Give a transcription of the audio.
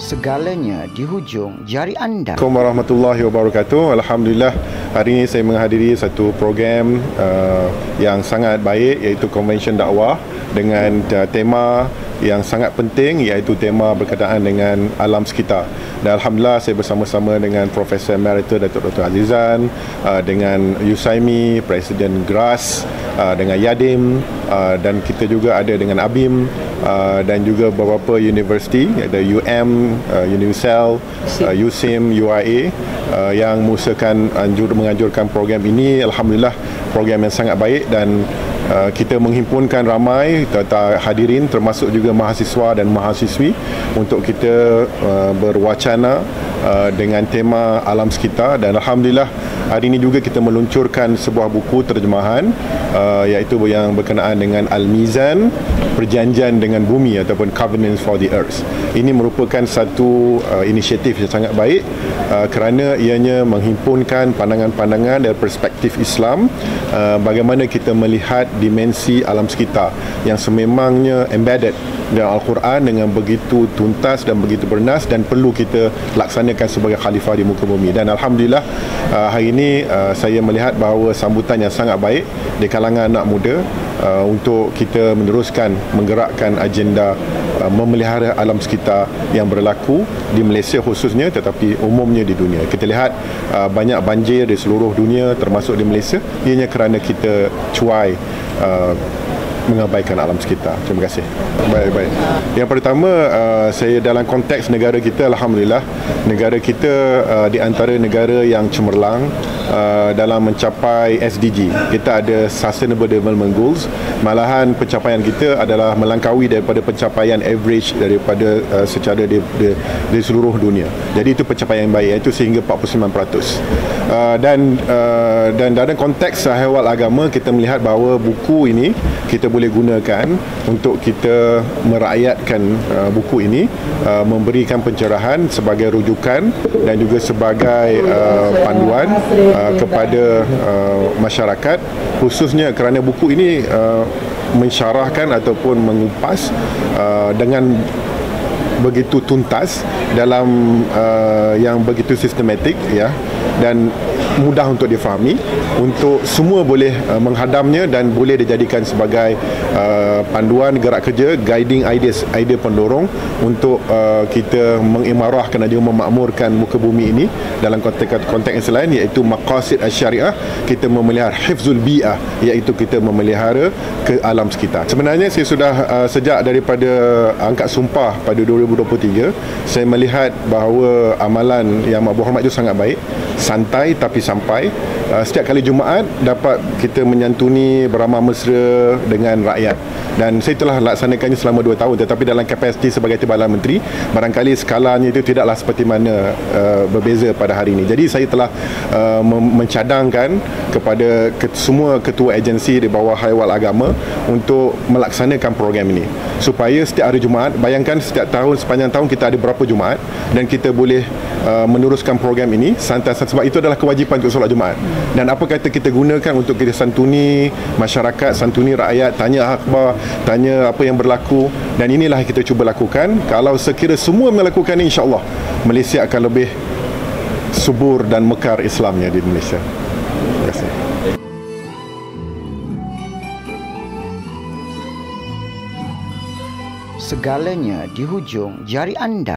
Segalanya di hujung jari anda. Assalamualaikum warahmatullahi wabarakatuh. Alhamdulillah, hari ini saya menghadiri satu program yang sangat baik, iaitu Convention Dakwah dengan tema yang sangat penting, iaitu tema berkaitan dengan alam sekitar. Dan Alhamdulillah, saya bersama-sama dengan Profesor Emeritus Datuk Dr. Azizan, dengan Yusaimi, Presiden GRAS, dengan Yadim, dan kita juga ada dengan ABIM, dan juga beberapa universiti, iaitu UM, UNISEL, USIM, UIA, yang menganjurkan program ini. Alhamdulillah, program yang sangat baik, dan kita menghimpunkan ramai hadirin, termasuk juga mahasiswa dan mahasiswi, untuk kita berwacana dengan tema alam sekitar. Dan Alhamdulillah, hari ini juga kita meluncurkan sebuah buku terjemahan, iaitu yang berkenaan dengan Al-Mizan, Perjanjian dengan Bumi, ataupun Covenants for the Earth. Ini merupakan satu inisiatif yang sangat baik, kerana ianya menghimpunkan pandangan-pandangan dari perspektif Islam, bagaimana kita melihat dimensi alam sekitar yang sememangnya embedded dalam Al-Quran dengan begitu tuntas dan begitu bernas, dan perlu kita laksanakan sebagai khalifah di muka bumi. Dan Alhamdulillah, hari ini saya melihat bahawa sambutan yang sangat baik di kalangan anak muda untuk kita meneruskan menggerakkan agenda memelihara alam sekitar yang berlaku di Malaysia khususnya, tetapi umumnya di dunia. Kita lihat banyak banjir di seluruh dunia, termasuk di Malaysia, ianya kerana kita cuai mengabaikan alam sekitar. Terima kasih. Baik. Yang pertama, saya dalam konteks negara kita, Alhamdulillah, negara kita di antara negara yang cemerlang dalam mencapai SDG. Kita ada Sustainable Development Goals. Malahan pencapaian kita adalah melangkaui daripada pencapaian average daripada secara di seluruh dunia. Jadi itu pencapaian yang baik, iaitu sehingga 49%. Dan dalam konteks hewal agama, kita melihat bahawa buku ini kita boleh gunakan untuk kita merakyatkan buku ini, memberikan pencerahan sebagai rujukan dan juga sebagai panduan kepada masyarakat, khususnya kerana buku ini mensyarahkan ataupun mengupas dengan begitu tuntas dalam yang begitu sistematik, ya, dan mudah untuk difahami, untuk semua boleh menghadamnya dan boleh dijadikan sebagai panduan gerak kerja, guiding ideas, idea pendorong untuk kita mengimarahkan dan juga memakmurkan muka bumi ini dalam konteks yang selain, iaitu maqasid asy-syariah, kita memelihara hifzul bi'ah, iaitu kita memelihara ke alam sekitar. Sebenarnya saya sudah sejak daripada angkat sumpah pada 2023, saya melihat bahawa amalan Yang Maha Berhormat itu sangat baik, santai tapi sampai. Setiap kali Jumaat dapat kita menyantuni beramah mesra dengan rakyat, dan saya telah laksanakannya selama 2 tahun, tetapi dalam kapasiti sebagai Timbalan Menteri, barangkali skalanya itu tidaklah seperti mana berbeza pada hari ini. Jadi saya telah mencadangkan kepada semua ketua agensi di bawah Haiwal Agama untuk melaksanakan program ini, supaya setiap hari Jumaat, bayangkan setiap tahun, sepanjang tahun kita ada berapa Jumaat, dan kita boleh meneruskan program ini santai-santai, sebab itu adalah kewajipan untuk solat Jumaat. Dan apa kata kita gunakan untuk kita santuni masyarakat, santuni rakyat, tanya akhbar, tanya apa yang berlaku, dan inilah yang kita cuba lakukan. Kalau sekira semua melakukan ini, insya-Allah Malaysia akan lebih subur dan mekar Islamnya di Malaysia. Terima kasih. Segalanya di hujung jari anda.